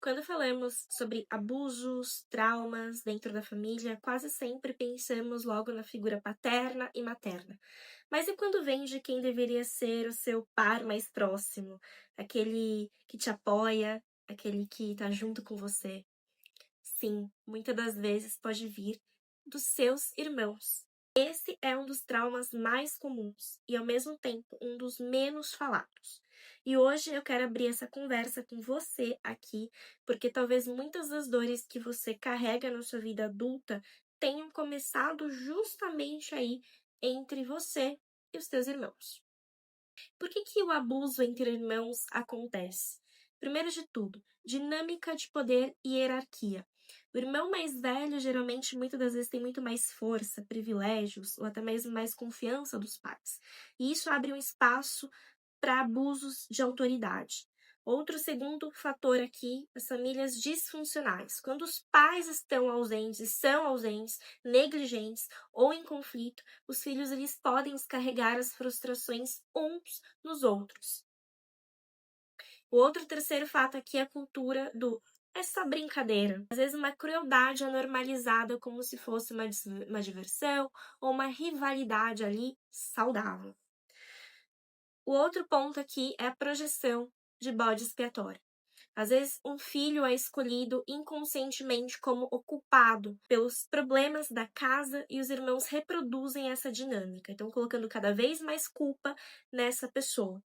Quando falamos sobre abusos, traumas dentro da família, quase sempre pensamos logo na figura paterna e materna. Mas e quando vem de quem deveria ser o seu par mais próximo? Aquele que te apoia, aquele que está junto com você? Sim, muitas das vezes pode vir dos seus irmãos. Esse é um dos traumas mais comuns e, ao mesmo tempo, um dos menos falados. E hoje eu quero abrir essa conversa com você aqui, porque talvez muitas das dores que você carrega na sua vida adulta tenham começado justamente aí entre você e os seus irmãos. Por que o abuso entre irmãos acontece? Primeiro de tudo, dinâmica de poder e hierarquia. O irmão mais velho geralmente muitas das vezes tem muito mais força, privilégios ou até mesmo mais confiança dos pais. E isso abre um espaço para abusos de autoridade. Outro segundo fator aqui, as famílias disfuncionais. Quando os pais estão ausentes, são ausentes, negligentes ou em conflito, os filhos eles podem descarregar as frustrações uns nos outros. O outro terceiro fato aqui é a cultura do essa brincadeira. Às vezes uma crueldade é normalizada como se fosse uma diversão ou uma rivalidade ali saudável. O outro ponto aqui é a projeção de bode expiatório. Às vezes, um filho é escolhido inconscientemente como o culpado pelos problemas da casa e os irmãos reproduzem essa dinâmica, então colocando cada vez mais culpa nessa pessoa.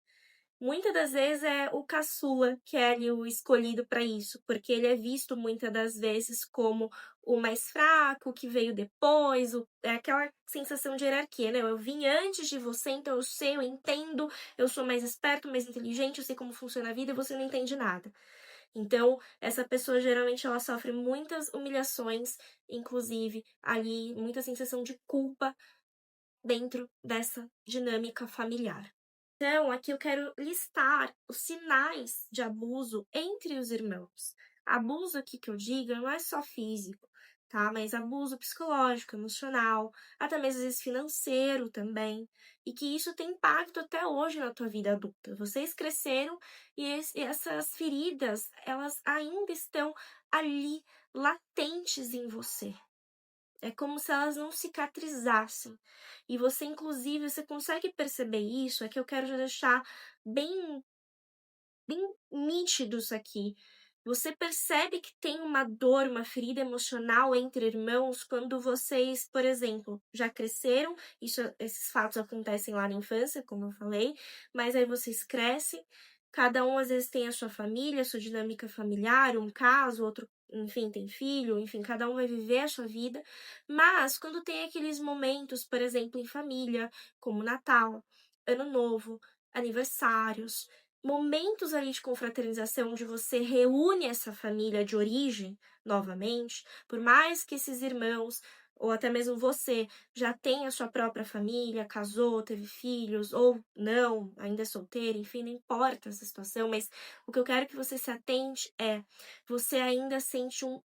Muitas das vezes é o caçula que é ali o escolhido para isso, porque ele é visto muitas das vezes como o mais fraco, que veio depois, é aquela sensação de hierarquia, né? Eu vim antes de você, então eu sei, eu entendo, eu sou mais esperto, mais inteligente, eu sei como funciona a vida e você não entende nada. Então, essa pessoa geralmente ela sofre muitas humilhações, inclusive ali muita sensação de culpa dentro dessa dinâmica familiar. Então, aqui eu quero listar os sinais de abuso entre os irmãos. Abuso aqui que eu digo não é só físico, tá? Mas abuso psicológico, emocional, até mesmo às vezes financeiro também. E que isso tem impacto até hoje na tua vida adulta. Vocês cresceram e essas feridas, elas ainda estão ali latentes em você. É como se elas não cicatrizassem. E você, inclusive, você consegue perceber isso? É que eu quero já deixar bem, bem nítido isso aqui. Você percebe que tem uma dor, uma ferida emocional entre irmãos quando vocês, por exemplo, já cresceram, esses fatos acontecem lá na infância, como eu falei, mas aí vocês crescem, cada um às vezes tem a sua família, a sua dinâmica familiar, um caso, outro, enfim, tem filho, enfim, cada um vai viver a sua vida, mas quando tem aqueles momentos, por exemplo, em família, como Natal, Ano Novo, aniversários, momentos ali de confraternização onde você reúne essa família de origem novamente, por mais que esses irmãos ou até mesmo você já tenha sua própria família, casou, teve filhos ou não, ainda é solteiro, enfim, não importa essa situação, mas o que eu quero que você se atente é, você ainda sente um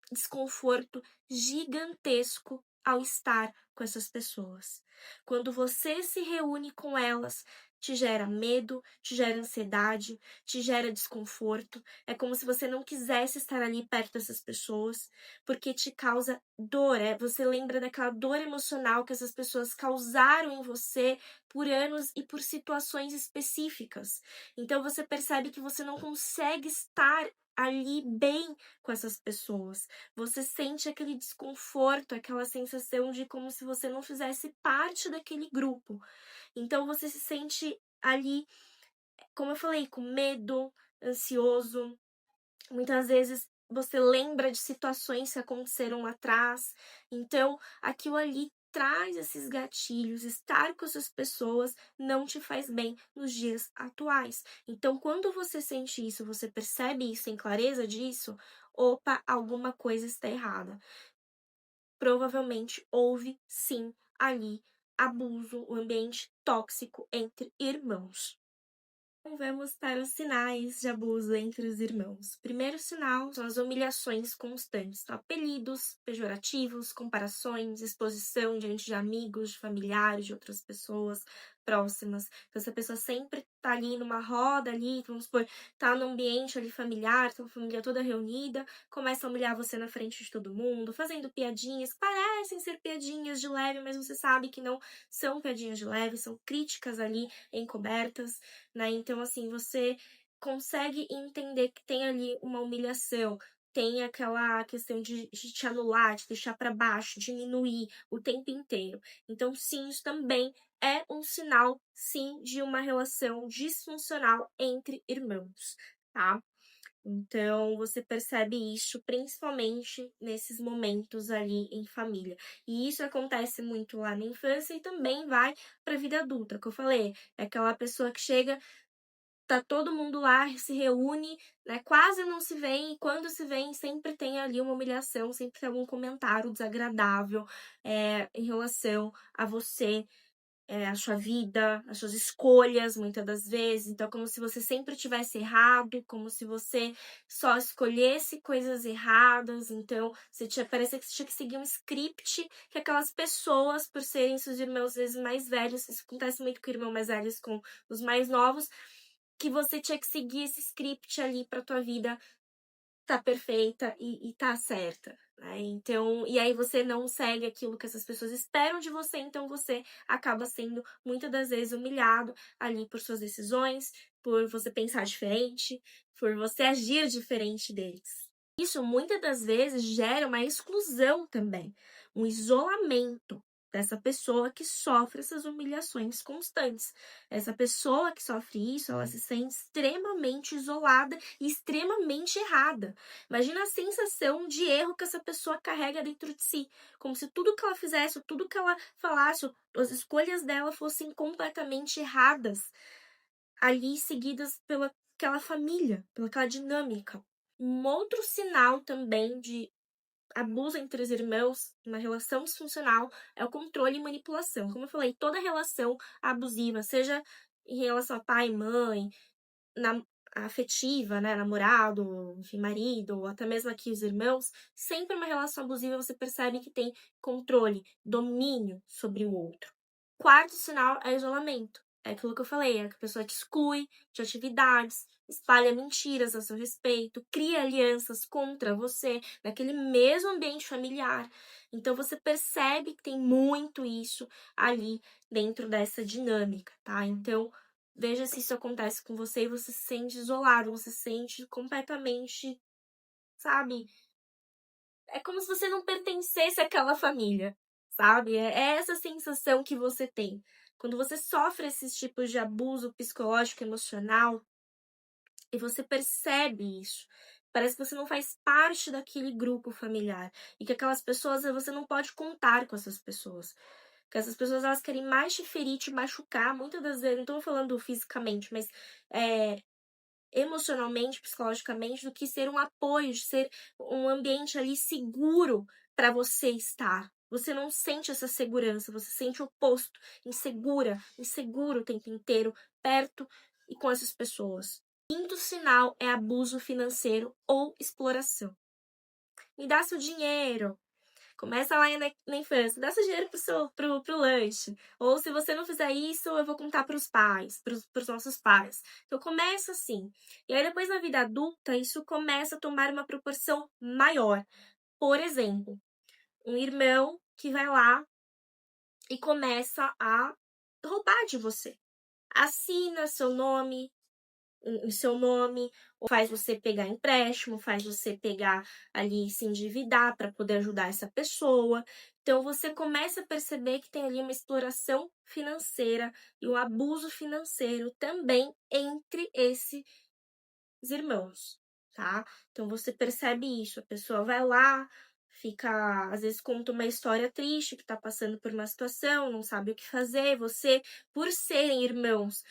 desconforto gigantesco ao estar com essas pessoas. Quando você se reúne com elas, te gera medo, te gera ansiedade, te gera desconforto. É como se você não quisesse estar ali perto dessas pessoas, porque te causa dor. Você lembra daquela dor emocional que essas pessoas causaram em você por anos e por situações específicas. Então você percebe que você não consegue estar ali bem com essas pessoas. Você sente aquele desconforto, aquela sensação de como se você não fizesse parte daquele grupo. Então você se sente ali, como eu falei, com medo, ansioso. Muitas vezes você lembra de situações que aconteceram lá atrás. Então, aquilo ali traz esses gatilhos. Estar com essas pessoas não te faz bem nos dias atuais. Então, quando você sente isso, você percebe isso, tem clareza disso, opa, alguma coisa está errada. Provavelmente houve sim ali abuso, um ambiente tóxico entre irmãos. Então, vamos para os sinais de abuso entre os irmãos. O primeiro sinal são as humilhações constantes, então, apelidos pejorativos, comparações, exposição diante de amigos, de familiares, de outras pessoas, próximas. Então, essa pessoa sempre tá ali numa roda ali, vamos supor, tá num ambiente ali familiar, tá a família toda reunida, começa a humilhar você na frente de todo mundo, fazendo piadinhas que parecem ser piadinhas de leve, mas você sabe que não são piadinhas de leve, são críticas ali encobertas, né? Então, assim, você consegue entender que tem ali uma humilhação, tem aquela questão de te anular, de deixar para baixo, diminuir o tempo inteiro. Então, sim, isso também é um sinal, sim, de uma relação disfuncional entre irmãos, tá? Então, você percebe isso principalmente nesses momentos ali em família. E isso acontece muito lá na infância e também vai para a vida adulta, que eu falei, é aquela pessoa que chega, tá todo mundo lá, se reúne, né, quase não se vê, e quando se vê sempre tem ali uma humilhação, sempre tem algum comentário desagradável, em relação a você, a sua vida, as suas escolhas, muitas das vezes. Então, como se você sempre tivesse errado, como se você só escolhesse coisas erradas. Então, você tinha, parecia que você tinha que seguir um script que aquelas pessoas, por serem seus irmãos, às vezes mais velhos, isso acontece muito com irmãos mais velhos, com os mais novos, que você tinha que seguir esse script ali pra tua vida tá perfeita e tá certa, né? Então, e aí você não segue aquilo que essas pessoas esperam de você, então você acaba sendo muitas das vezes humilhado ali por suas decisões, por você pensar diferente, por você agir diferente deles. Isso muitas das vezes gera uma exclusão também, um isolamento dessa pessoa que sofre essas humilhações constantes. Essa pessoa que sofre isso, ela se sente extremamente isolada e extremamente errada. Imagina a sensação de erro que essa pessoa carrega dentro de si, como se tudo que ela fizesse, tudo que ela falasse, as escolhas dela fossem completamente erradas, ali seguidas pela aquela família, pela aquela dinâmica. Um outro sinal também de abuso entre os irmãos, uma relação disfuncional, é o controle e manipulação. Como eu falei, toda relação abusiva, seja em relação a pai, mãe, na afetiva, né, namorado, enfim, marido, ou até mesmo aqui os irmãos, sempre uma relação abusiva você percebe que tem controle, domínio sobre o outro. Quarto sinal é isolamento. É aquilo que eu falei, é que a pessoa te exclui de atividades, espalha mentiras a seu respeito, cria alianças contra você naquele mesmo ambiente familiar. Então você percebe que tem muito isso ali dentro dessa dinâmica, tá? Então, veja se isso acontece com você e você se sente isolado, você se sente completamente, sabe? É como se você não pertencesse àquela família, sabe? É essa sensação que você tem. Quando você sofre esses tipos de abuso psicológico, emocional, e você percebe isso, parece que você não faz parte daquele grupo familiar. E que aquelas pessoas, você não pode contar com essas pessoas. Que essas pessoas, elas querem mais te ferir, te machucar, muitas das vezes, não tô falando fisicamente, mas é, emocionalmente, psicologicamente, do que ser um apoio, de ser um ambiente ali seguro para você estar. Você não sente essa segurança, você sente o oposto, insegura, inseguro o tempo inteiro, perto e com essas pessoas. Quinto sinal é abuso financeiro ou exploração. Me dá seu dinheiro, começa lá na infância, dá seu dinheiro pro lanche. Ou se você não fizer isso, eu vou contar pros pais, pros nossos pais. Então começa assim. E aí depois na vida adulta, isso começa a tomar uma proporção maior. Por exemplo, um irmão que vai lá e começa a roubar de você. Assina seu nome, ou faz você pegar empréstimo, faz você pegar ali se endividar para poder ajudar essa pessoa. Então você começa a perceber que tem ali uma exploração financeira e um abuso financeiro também entre esses irmãos, tá? Então você percebe isso, a pessoa vai lá, fica, às vezes conta uma história triste que tá passando por uma situação, não sabe o que fazer, você, por serem irmãos,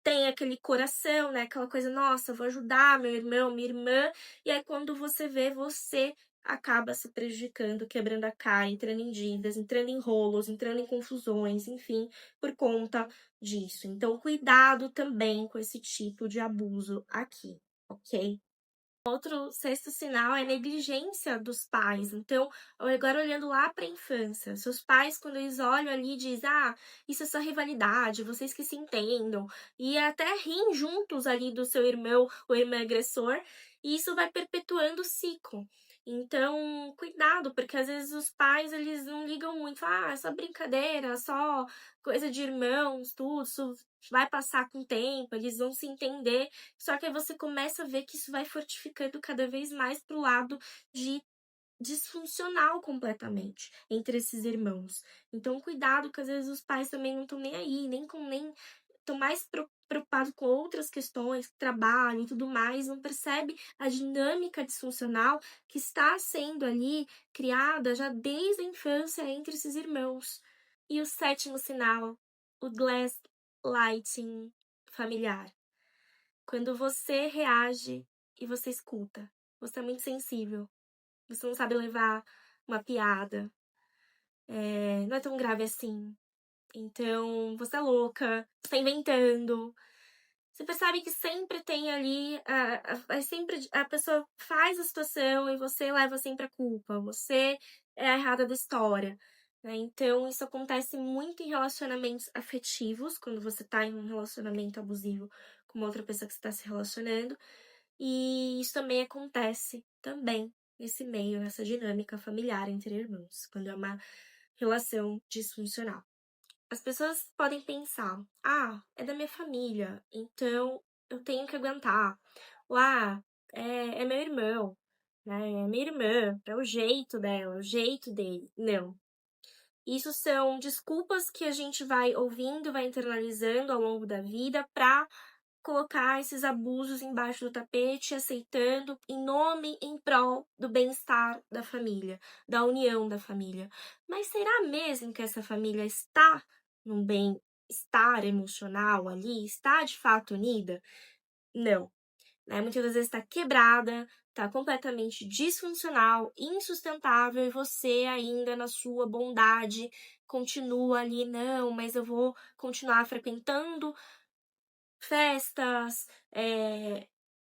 tem aquele coração, né, aquela coisa: "Nossa, vou ajudar meu irmão, minha irmã", e aí quando você vê, você acaba se prejudicando, quebrando a cara, entrando em dívidas, entrando em rolos, entrando em confusões, enfim, por conta disso. Então cuidado também com esse tipo de abuso aqui, ok? Outro sexto sinal é a negligência dos pais. Então, agora olhando lá para a infância, seus pais, quando eles olham ali, dizem: ah, isso é só rivalidade, vocês que se entendam, e até riem juntos ali do seu irmão ou irmã agressor, e isso vai perpetuando o ciclo. Então, cuidado, porque às vezes os pais eles não ligam muito, ah, é só brincadeira, só coisa de irmãos, tudo, isso vai passar com o tempo, eles vão se entender. Só que aí você começa a ver que isso vai fortificando cada vez mais pro lado de disfuncional completamente entre esses irmãos. Então, cuidado, que às vezes os pais também não estão nem aí, nem estão mais preocupados com outras questões, trabalho e tudo mais, não percebe a dinâmica disfuncional que está sendo ali criada já desde a infância entre esses irmãos. E o sétimo sinal, o gaslighting familiar. Quando você reage e você escuta, você é muito sensível, você não sabe levar uma piada, não é tão grave assim. Então, você é louca, você tá inventando. Você percebe que sempre tem ali, sempre a pessoa faz a situação e você leva sempre a culpa, você é a errada da história, né. Então isso acontece muito em relacionamentos afetivos, quando você tá em um relacionamento abusivo com uma outra pessoa que você tá se relacionando, e isso também acontece também nesse meio, nessa dinâmica familiar entre irmãos, quando é uma relação disfuncional. As pessoas podem pensar: "Ah, é da minha família, então eu tenho que aguentar", ou "Ah, é meu irmão, né, é minha irmã, é o jeito dela, é o jeito dele". Não, isso são desculpas que a gente vai ouvindo, vai internalizando ao longo da vida pra colocar esses abusos embaixo do tapete, aceitando em nome, em prol do bem-estar da família, da união da família. Mas será mesmo que essa família está num bem-estar emocional ali? Está de fato unida? Não, né? Muitas das vezes está quebrada, está completamente disfuncional, insustentável, e você ainda na sua bondade continua ali, não, mas eu vou continuar frequentando festas,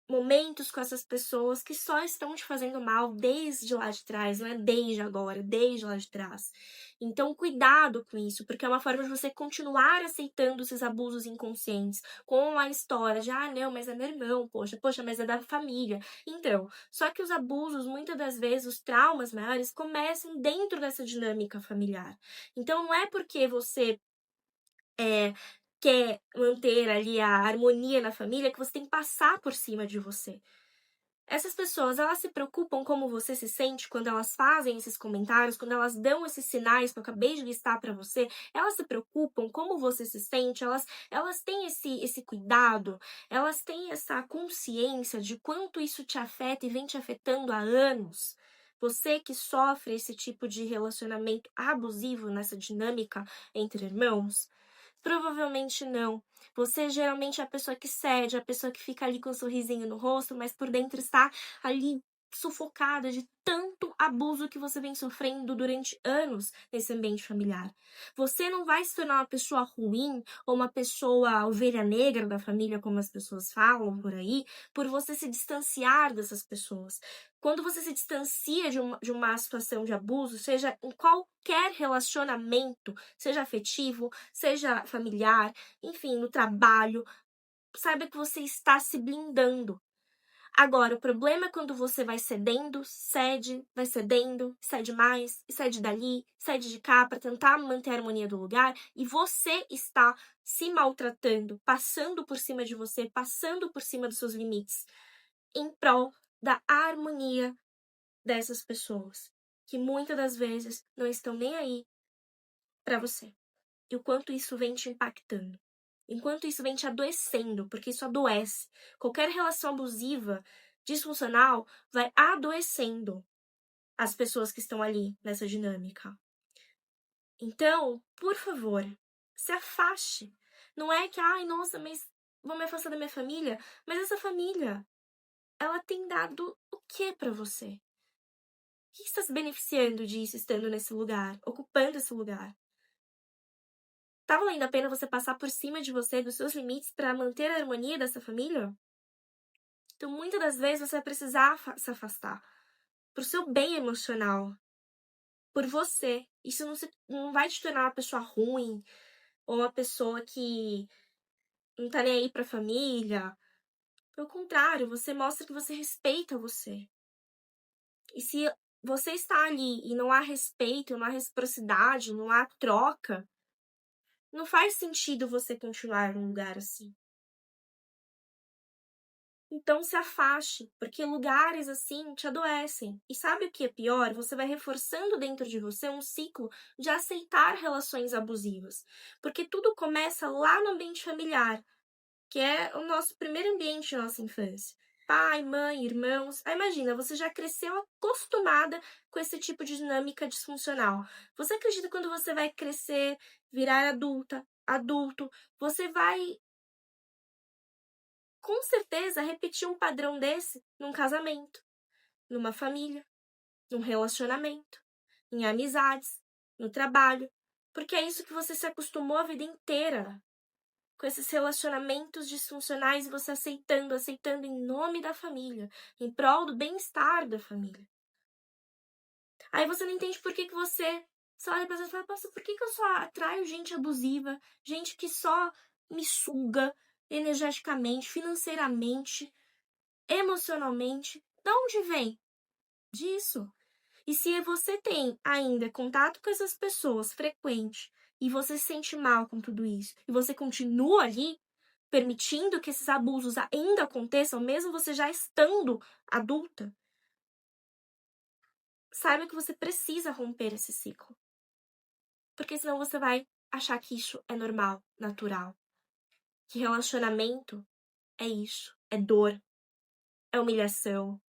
momentos com essas pessoas que só estão te fazendo mal desde lá de trás, não é desde agora, desde lá de trás. Então, cuidado com isso, porque é uma forma de você continuar aceitando esses abusos inconscientes, com a história de, ah, não, mas é meu irmão, poxa, mas é da família. Então, só que os abusos, muitas das vezes, os traumas maiores, começam dentro dessa dinâmica familiar. Então, não é porque você eh, quer manter ali a harmonia na família, que você tem que passar por cima de você. Essas pessoas, elas se preocupam como você se sente quando elas fazem esses comentários, quando elas dão esses sinais que eu acabei de listar para você, elas se preocupam como você se sente, elas têm esse cuidado, elas têm essa consciência de quanto isso te afeta e vem te afetando há anos. Você que sofre esse tipo de relacionamento abusivo nessa dinâmica entre irmãos, provavelmente não. Você geralmente é a pessoa que cede, a pessoa que fica ali com um sorrisinho no rosto, mas por dentro está ali sufocada de tanto abuso que você vem sofrendo durante anos nesse ambiente familiar. Você não vai se tornar uma pessoa ruim ou uma pessoa ovelha negra da família, como as pessoas falam por aí, por você se distanciar dessas pessoas. Quando você se distancia de uma situação de abuso, seja em qualquer relacionamento, seja afetivo, seja familiar, enfim, no trabalho, saiba que você está se blindando. Agora, o problema é quando você vai cedendo, cede mais, e cede dali, cede de cá para tentar manter a harmonia do lugar, e você está se maltratando, passando por cima de você, passando por cima dos seus limites, em prol da harmonia dessas pessoas, que muitas das vezes não estão nem aí para você. E o quanto isso vem te impactando. Enquanto isso vem te adoecendo, porque isso adoece. Qualquer relação abusiva, disfuncional, vai adoecendo as pessoas que estão ali nessa dinâmica. Então, por favor, se afaste. Não é que, ai, nossa, mas vou me afastar da minha família. Mas essa família, ela tem dado o que para você? O que está se beneficiando disso estando nesse lugar, ocupando esse lugar? Tá valendo a pena você passar por cima de você, dos seus limites, para manter a harmonia dessa família? Então, muitas das vezes, você vai precisar se afastar, para o seu bem emocional, por você. Isso não vai te tornar uma pessoa ruim, ou uma pessoa que não tá nem aí pra família. Pelo contrário, você mostra que você respeita você. E se você está ali e não há respeito, não há reciprocidade, não há troca, não faz sentido você continuar num lugar assim. Então se afaste, porque lugares assim te adoecem. E sabe o que é pior? Você vai reforçando dentro de você um ciclo de aceitar relações abusivas. Porque tudo começa lá no ambiente familiar, que é o nosso primeiro ambiente da nossa infância. Pai, mãe, irmãos. Aí imagina, você já cresceu acostumada com esse tipo de dinâmica disfuncional. Você acredita que quando você vai crescer, virar adulto, você vai com certeza repetir um padrão desse num casamento, numa família, num relacionamento, em amizades, no trabalho, porque é isso que você se acostumou a vida inteira, com esses relacionamentos disfuncionais e você aceitando em nome da família, em prol do bem-estar da família. Aí você não entende por que você olha pra você e fala: "Nossa, por que eu só atraio gente abusiva, gente que só me suga energeticamente, financeiramente, emocionalmente?" Da onde vem? Disso. E se você tem ainda contato com essas pessoas frequente e você se sente mal com tudo isso, e você continua ali, permitindo que esses abusos ainda aconteçam, mesmo você já estando adulta, saiba que você precisa romper esse ciclo. Porque senão você vai achar que isso é normal, natural. Que relacionamento é isso, é dor, é humilhação.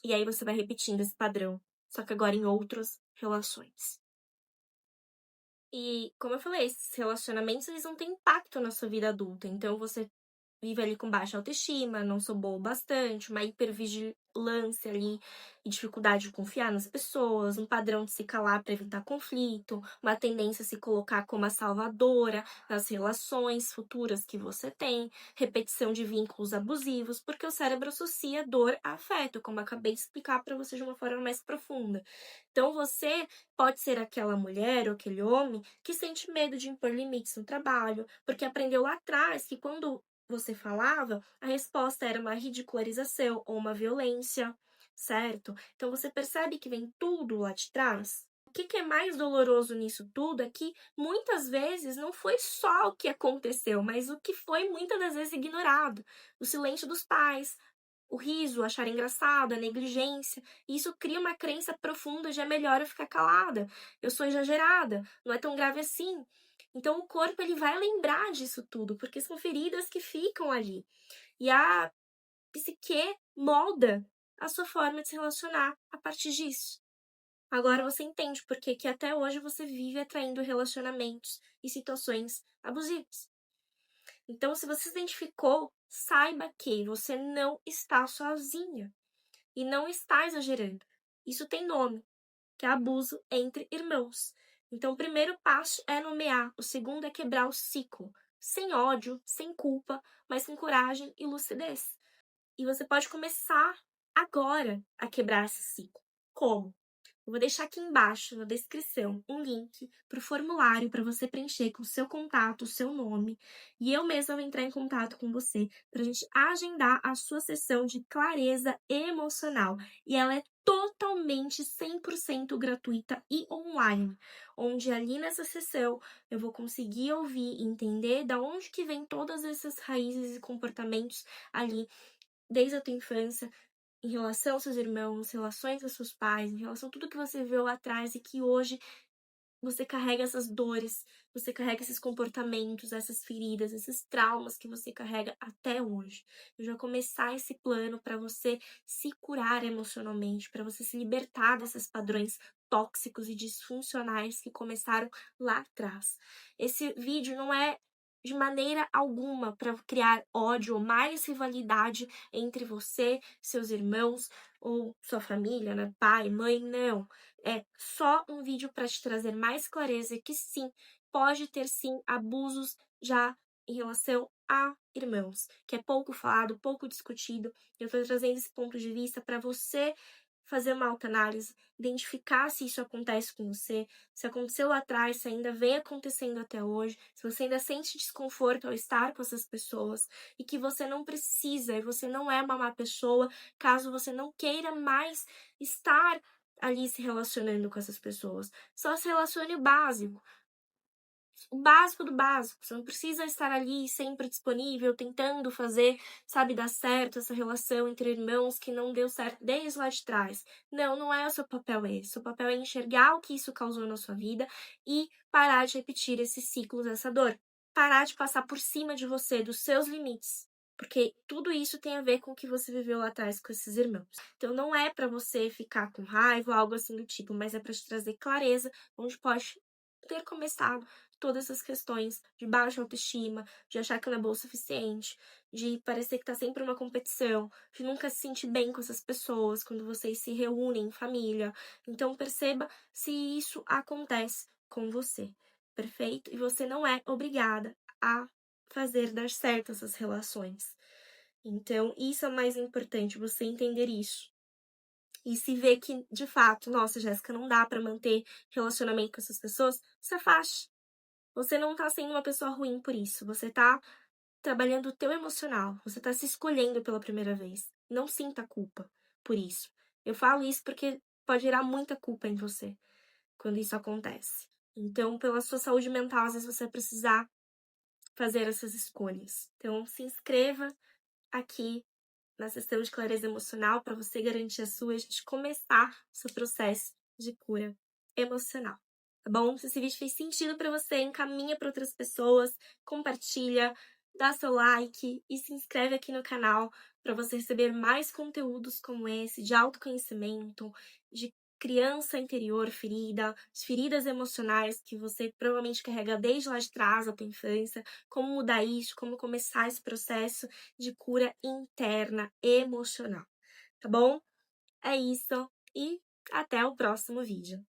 E aí você vai repetindo esse padrão, só que agora em outras relações. E, como eu falei, esses relacionamentos eles não têm impacto na sua vida adulta, então você vive ali com baixa autoestima, não sou boa o bastante, uma hipervigilância ali e dificuldade de confiar nas pessoas, um padrão de se calar para evitar conflito, uma tendência a se colocar como a salvadora nas relações futuras que você tem, repetição de vínculos abusivos, porque o cérebro associa dor a afeto, como eu acabei de explicar para você de uma forma mais profunda. Então você pode ser aquela mulher ou aquele homem que sente medo de impor limites no trabalho, porque aprendeu lá atrás que quando você falava, a resposta era uma ridicularização ou uma violência, certo? Então você percebe que vem tudo lá de trás? O que é mais doloroso nisso tudo é que muitas vezes não foi só o que aconteceu, mas o que foi muitas das vezes ignorado. O silêncio dos pais, o riso, achar engraçado, a negligência. E isso cria uma crença profunda de é melhor eu ficar calada, eu sou exagerada, não é tão grave assim. Então o corpo ele vai lembrar disso tudo, porque são feridas que ficam ali. E a psique molda a sua forma de se relacionar a partir disso. Agora você entende por que até hoje você vive atraindo relacionamentos e situações abusivas. Então, se você se identificou, saiba que você não está sozinha e não está exagerando. Isso tem nome, que é abuso entre irmãos. Então, o primeiro passo é nomear, o segundo é quebrar o ciclo, sem ódio, sem culpa, mas com coragem e lucidez. E você pode começar agora a quebrar esse ciclo. Como? Eu vou deixar aqui embaixo na descrição um link para o formulário para você preencher com o seu contato, o seu nome, e eu mesma vou entrar em contato com você para a gente agendar a sua sessão de clareza emocional. E ela é totalmente 100% gratuita e online, onde ali nessa sessão eu vou conseguir ouvir e entender da onde que vem todas essas raízes e comportamentos ali desde a tua infância, em relação aos seus irmãos, relações com os seus pais, em relação a tudo que você viu lá atrás e que hoje você carrega essas dores, você carrega esses comportamentos, essas feridas, esses traumas que você carrega até hoje. Eu já começar esse plano para você se curar emocionalmente, para você se libertar desses padrões tóxicos e disfuncionais que começaram lá atrás. Esse vídeo não é de maneira alguma para criar ódio ou mais rivalidade entre você, seus irmãos ou sua família, né? Pai, mãe, não. É só um vídeo para te trazer mais clareza que sim, pode ter sim abusos já em relação a irmãos, que é pouco falado, pouco discutido. Eu estou trazendo esse ponto de vista para você fazer uma autoanálise, identificar se isso acontece com você, se aconteceu lá atrás, se ainda vem acontecendo até hoje, se você ainda sente desconforto ao estar com essas pessoas e que você não precisa, e você não é uma má pessoa, caso você não queira mais estar ali se relacionando com essas pessoas. Só se relacione o básico do básico. Você não precisa estar ali sempre disponível, tentando fazer, sabe, dar certo essa relação entre irmãos que não deu certo desde lá de trás. Não, não é o seu papel esse. O seu papel é enxergar o que isso causou na sua vida e parar de repetir esses ciclos, essa dor. Parar de passar por cima de você, dos seus limites. Porque tudo isso tem a ver com o que você viveu lá atrás com esses irmãos. Então não é pra você ficar com raiva ou algo assim do tipo, mas é pra te trazer clareza onde pode ter começado todas essas questões de baixa autoestima, de achar que não é boa o suficiente, de parecer que tá sempre numa competição, de nunca se sentir bem com essas pessoas quando vocês se reúnem em família. Então perceba se isso acontece com você, perfeito? E você não é obrigada a fazer dar certo essas relações. Então, isso é o mais importante, você entender isso. E se ver que, de fato, nossa, Jéssica, não dá pra manter relacionamento com essas pessoas, se afaste. Você não tá sendo uma pessoa ruim por isso, você tá trabalhando o teu emocional, você tá se escolhendo pela primeira vez. Não sinta culpa por isso. Eu falo isso porque pode gerar muita culpa em você quando isso acontece. Então, pela sua saúde mental, às vezes você vai precisar fazer essas escolhas. Então, se inscreva aqui na sessão de clareza emocional para você garantir a sua e a gente começar o seu processo de cura emocional. Tá bom? Se esse vídeo fez sentido para você, encaminha para outras pessoas, compartilha, dá seu like e se inscreve aqui no canal para você receber mais conteúdos como esse de autoconhecimento, de criança interior ferida, de feridas emocionais que você provavelmente carrega desde lá de trás da tua infância, como mudar isso, como começar esse processo de cura interna emocional, tá bom? É isso e até o próximo vídeo.